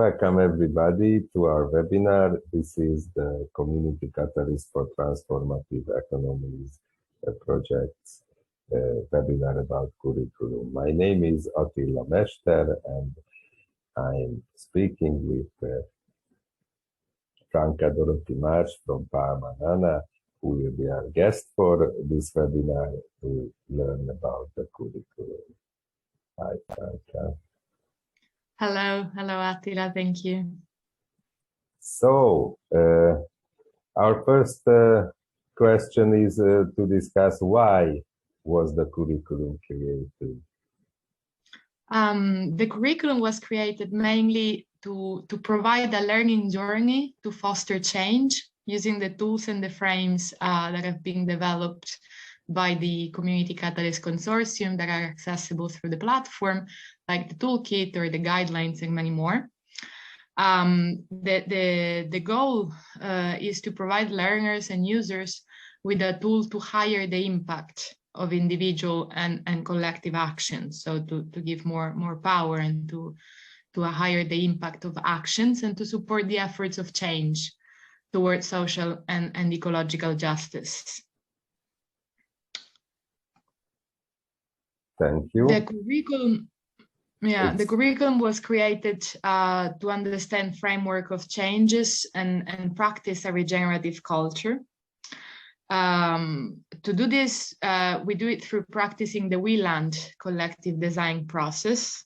Welcome everybody to our webinar. This is the Community Catalyst for Transformative Economies project's webinar about curriculum. My name is Attila Mester and I'm speaking with Franca Dorothy Marsh from Palma Nana, who will be our guest for this webinar to learn about the curriculum. Hi, Franca. Hello, Attila, thank you. So, our first question is to discuss why was the curriculum created? The curriculum was created mainly to provide a learning journey to foster change using the tools and the frames that have been developed by the Community Catalyst Consortium that are accessible through the platform, like the toolkit or the guidelines and many more. The goal is to provide learners and users with a tool to higher the impact of individual and collective actions. So to give more power and to higher the impact of actions and to support the efforts of change towards social and ecological justice. Thank you. The curriculum was created to understand framework of changes and practice a regenerative culture. To do this, we do it through practicing the WeLand collective design process,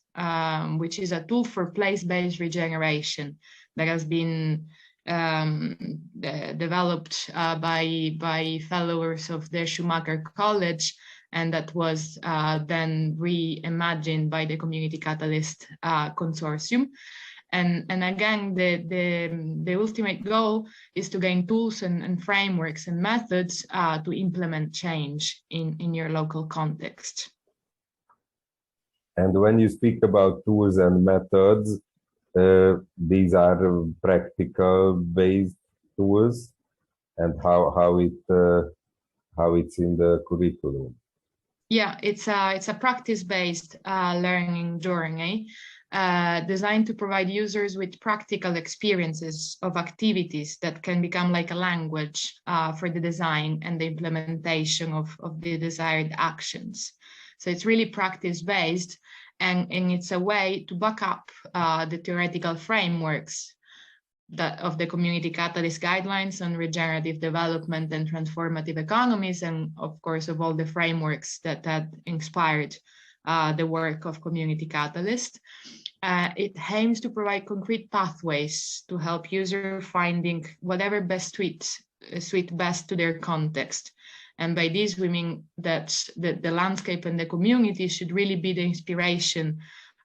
which is a tool for place-based regeneration that has been developed by fellows of the Schumacher College, and that was then reimagined by the Community Catalyst Consortium. And again, the ultimate goal is to gain tools and frameworks and methods to implement change in your local context. And when you speak about tools and methods, these are practical based tools, and how it's in the curriculum. Yeah, it's a practice-based learning journey designed to provide users with practical experiences of activities that can become like a language for the design and the implementation of the desired actions. So it's really practice-based, and it's a way to back up the theoretical frameworks of the Community Catalyst guidelines on regenerative development and transformative economies, and of course of all the frameworks that inspired the work of Community Catalyst. It aims to provide concrete pathways to help users finding whatever best suit best to their context. And by this we mean that the landscape and the community should really be the inspiration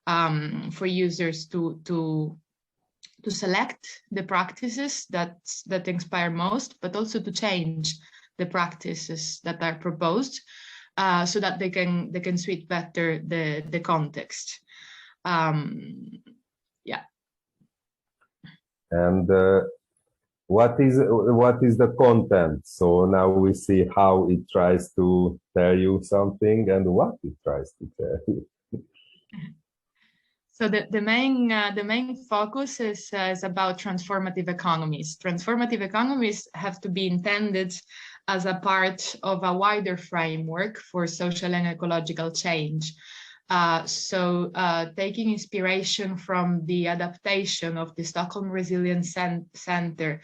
for users to select the practices that inspire most, but also to change the practices that are proposed so that they can suit better the context. Yeah. And what is the content? So now we see how it tries to tell you something and what it tries to tell you. So the main focus is about transformative economies. Transformative economies have to be intended as a part of a wider framework for social and ecological change. So taking inspiration from the adaptation of the Stockholm Resilience Center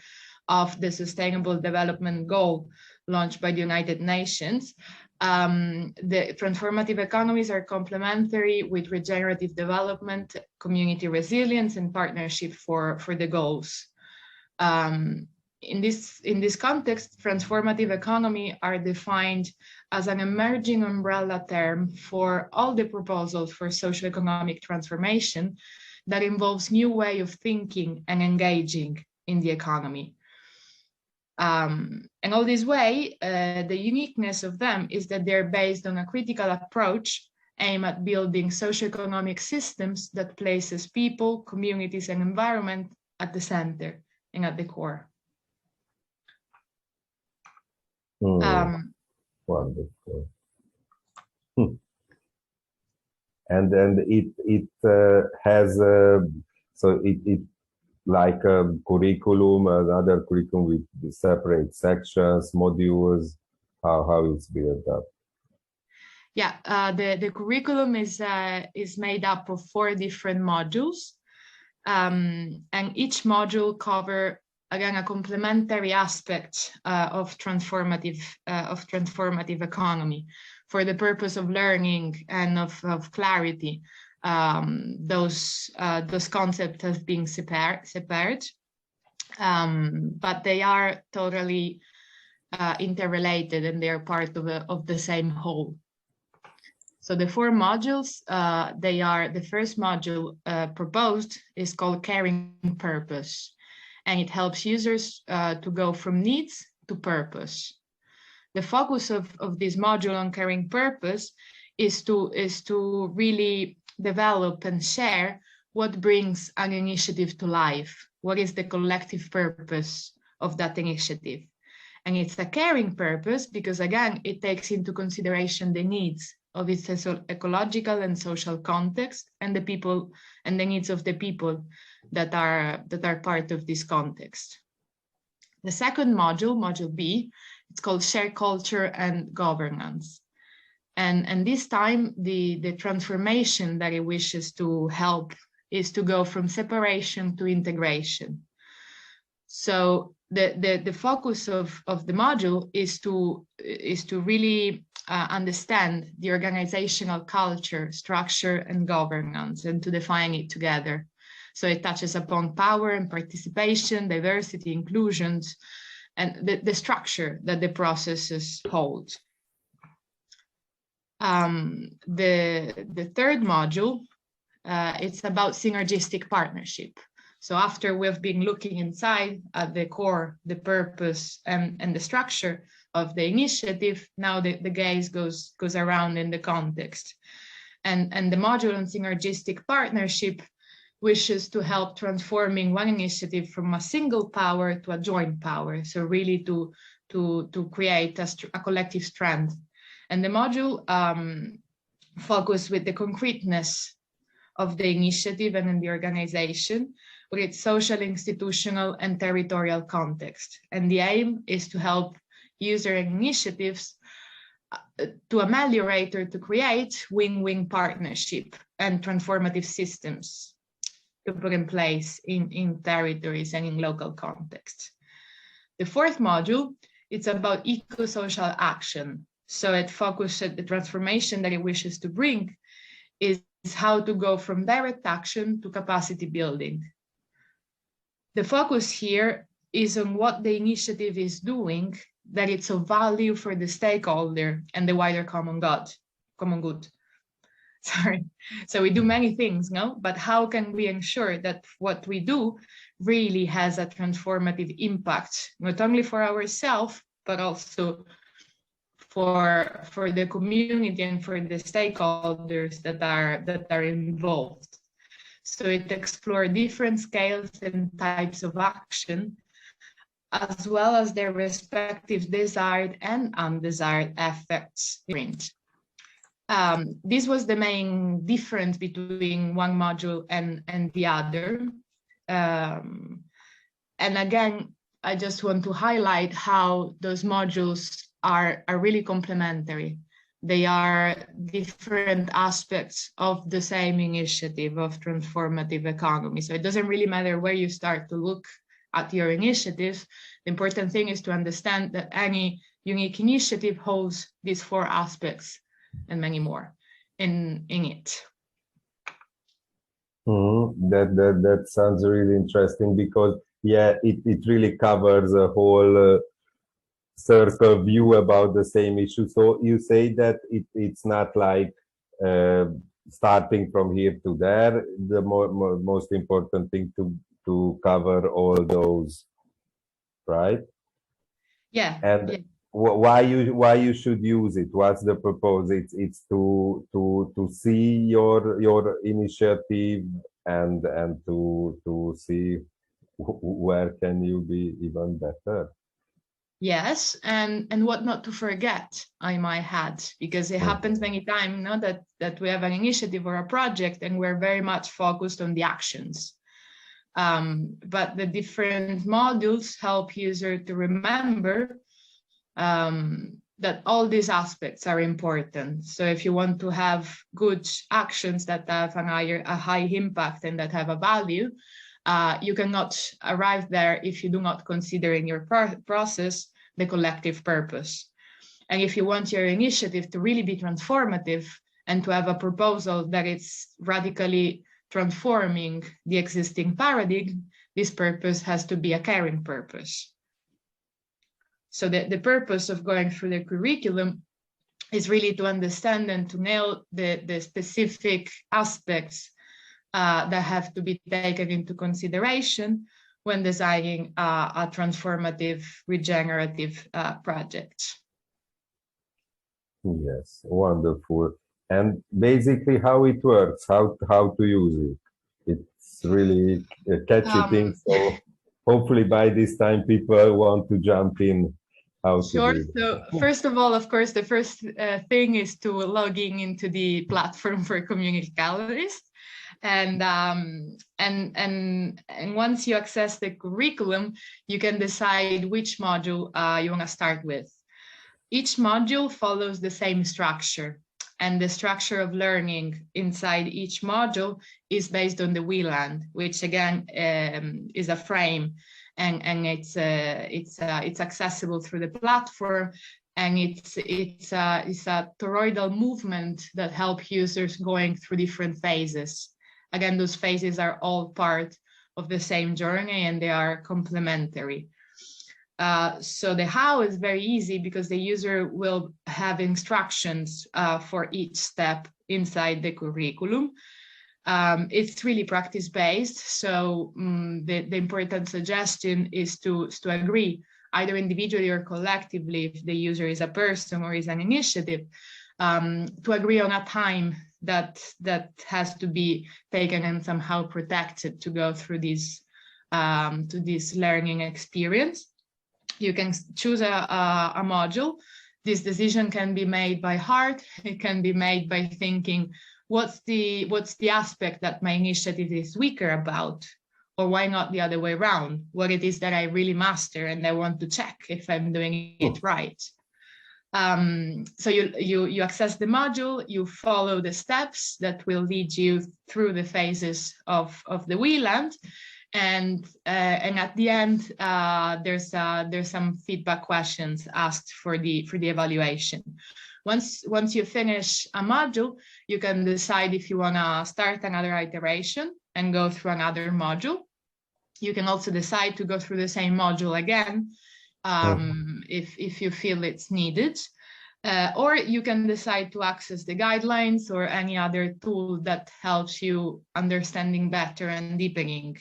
of the Sustainable Development Goal launched by the United Nations, the transformative economies are complementary with regenerative development, community resilience, and partnership for the goals. In this context, transformative economy are defined as an emerging umbrella term for all the proposals for socioeconomic transformation that involves new way of thinking and engaging in the economy. And all this way, the uniqueness of them is that they're based on a critical approach aimed at building socioeconomic systems that places people, communities, and environment at the center and at the core. Wonderful. And then it has so it like a curriculum, another curriculum with separate sections, modules, how it's built up? Yeah, the curriculum is made up of 4 different modules, and each module cover again a complementary aspect of transformative economy for the purpose of learning and of clarity. Those concepts have been separate, but they are totally interrelated, and they are part of the same whole. So the 4 modules, they are, the first module proposed is called Caring Purpose, and it helps users to go from needs to purpose. The focus of this module on Caring Purpose is to really develop and share what brings an initiative to life. What is the collective purpose of that initiative? And it's a caring purpose because, again, it takes into consideration the needs of its ecological and social context and the people and the needs of the people that are part of this context. The second module, Module B, it's called Share Culture and Governance. And this time, the transformation that it wishes to help is to go from separation to integration. So the focus of the module is to really understand the organizational culture, structure, and governance, and to define it together. So it touches upon power and participation, diversity, inclusions, and the structure that the processes hold. The third module, it's about synergistic partnership. So after we've been looking inside at the core, the purpose, and the structure of the initiative, now the gaze goes around in the context. And the module on synergistic partnership wishes to help transforming one initiative from a single power to a joint power. So really to create a collective strength. And the module focus with the concreteness of the initiative and in the organization with its social, institutional, and territorial context. And the aim is to help user initiatives to ameliorate or to create win-win partnership and transformative systems to put in place in territories and in local contexts. The fourth module, it's about eco-social action. So it focuses the transformation that it wishes to bring is how to go from direct action to capacity building. The focus here is on what the initiative is doing, that it's of value for the stakeholder and the wider common good. Sorry. So we do many things, no? But how can we ensure that what we do really has a transformative impact, not only for ourselves, but also for the community and for the stakeholders that are involved. So it explores different scales and types of action, as well as their respective desired and undesired effects. This was the main difference between one module and the other. And again, I just want to highlight how those modules are really complementary. They are different aspects of the same initiative of transformative economy. So it doesn't really matter where you start to look at your initiative. The important thing is to understand that any unique initiative holds these 4 aspects and many more in it. That sounds really interesting because, yeah, it really covers a whole circle view about the same issue. So you say that it's not like starting from here to there. The most important thing to cover all those, right? Yeah. And yeah. Why you should use it? What's the purpose? It's to see your initiative and to see where can you be even better. Yes, and what not to forget, I might add, because it happens many times, you know, that we have an initiative or a project and we're very much focused on the actions. But the different modules help user to remember that all these aspects are important. So if you want to have good actions that have a high impact and that have a value, you cannot arrive there if you do not consider in your process the collective purpose. And if you want your initiative to really be transformative and to have a proposal that it's radically transforming the existing paradigm, this purpose has to be a caring purpose. So the purpose of going through the curriculum is really to understand and to nail the specific aspects that have to be taken into consideration when designing a transformative, regenerative project. Yes, wonderful. And basically how it works, how to use it. It's really a catchy thing. So hopefully by this time people want to jump in. Sure. So first of all, of course, the first thing is to log into the platform for community galleries. And once you access the curriculum, you can decide which module you want to start with. Each module follows the same structure, and the structure of learning inside each module is based on the Wieland, which again is a frame, and it's accessible through the platform, and it's a toroidal movement that helps users going through different phases. Again, those phases are all part of the same journey and they are complementary. So the how is very easy because the user will have instructions for each step inside the curriculum. It's really practice-based, so the important suggestion is to agree, either individually or collectively, if the user is a person or is an initiative, to agree on a time that has to be taken and somehow protected to go through this to this learning experience. You can choose a module. This decision can be made by heart. It can be made by thinking, what's the aspect that my initiative is weaker about? Or why not the other way around? What it is that I really master and I want to check if I'm doing it right. So you access the module, you follow the steps that will lead you through the phases of the Wieland. And at the end, there's some feedback questions asked for the evaluation. Once you finish a module, you can decide if you want to start another iteration and go through another module. You can also decide to go through the same module again if you feel it's needed. Or you can decide to access the guidelines or any other tool that helps you understanding better and deepening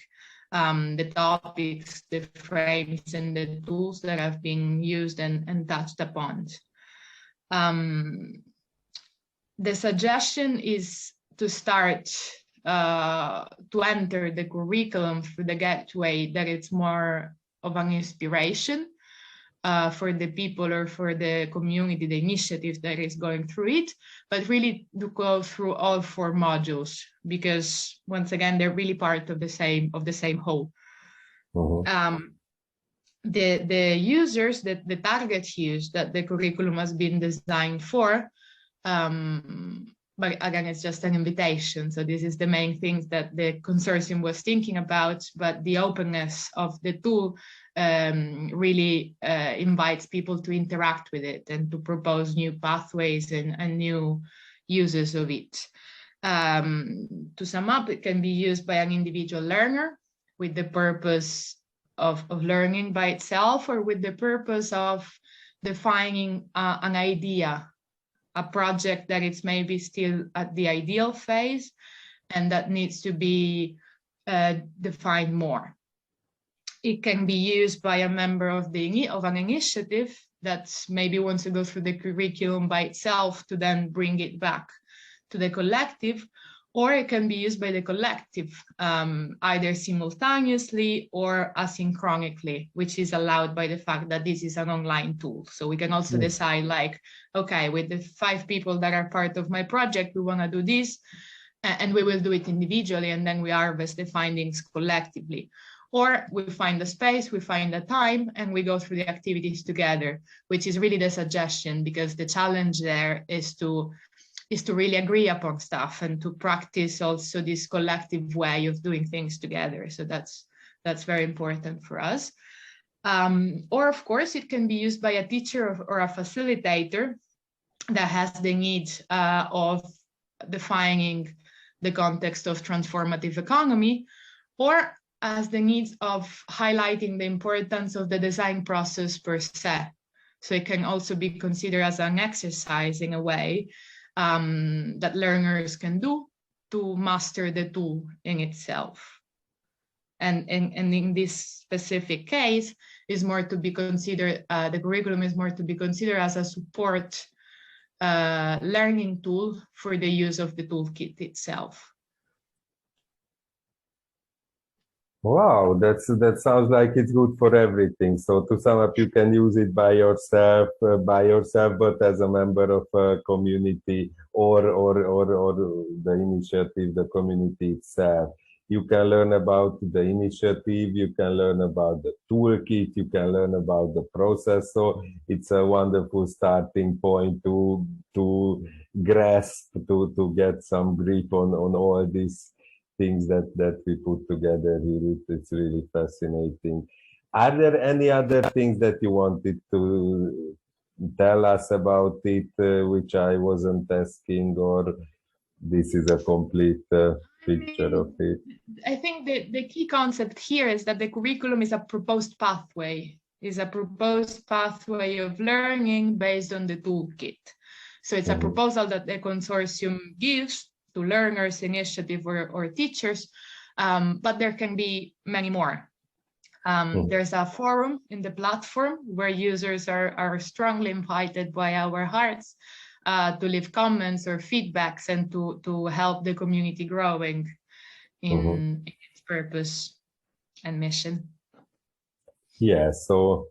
the topics, the frames, and the tools that have been used and touched upon. The suggestion is to start to enter the curriculum through the gateway that it's more of an inspiration for the people or for the community, the initiative that is going through it, but really to go through all 4 modules, because once again, they're really part of the same whole. The users, the target use that the curriculum has been designed for, but again, it's just an invitation. So this is the main things that the consortium was thinking about, but the openness of the tool really invites people to interact with it and to propose new pathways and new uses of it. To sum up, it can be used by an individual learner with the purpose of learning by itself, or with the purpose of defining an idea, a project that it's maybe still at the ideal phase and that needs to be defined more. It can be used by a member of an initiative that maybe wants to go through the curriculum by itself to then bring it back to the collective, or it can be used by the collective either simultaneously or asynchronically, which is allowed by the fact that this is an online tool. So we can also decide, like, okay, with the 5 people that are part of my project, we want to do this. and we will do it individually, and then we harvest the findings collectively. Or we find the space, we find the time, and we go through the activities together, which is really the suggestion, because the challenge there is to really agree upon stuff and to practice also this collective way of doing things together. So that's very important for us. Or of course, it can be used by a teacher or a facilitator that has the need of defining the context of transformative economy, or as the needs of highlighting the importance of the design process per se. So it can also be considered as an exercise in a way that learners can do to master the tool in itself. And in this specific case, is more to be considered, the curriculum is more to be considered as a support learning tool for the use of the toolkit itself. Wow, that sounds like it's good for everything. So to sum up, you can use it by yourself, but as a member of a community or the initiative, the community itself. You can learn about the initiative, you can learn about the toolkit, you can learn about the process. So it's a wonderful starting point to grasp, to get some grip on all these things that we put together here. It's really fascinating. Are there any other things that you wanted to tell us about it, which I wasn't asking, or this is a complete picture of it? I think the key concept here is that the curriculum is a proposed pathway, of learning based on the toolkit. So it's a proposal that the consortium gives to learners, initiative, or teachers, but there can be many more. There's a forum in the platform where users are strongly invited by our hearts to leave comments or feedbacks and to help the community growing in its purpose and mission. Yes, so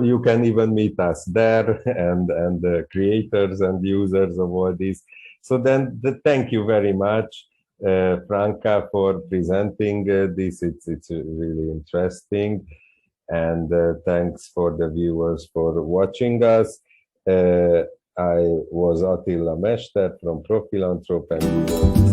you can even meet us there and the creators and users of all this. So then, thank you very much, Franca, for presenting this. It's really interesting, and thanks for the viewers for watching us. I was Attila Mester from Profilanthrop, and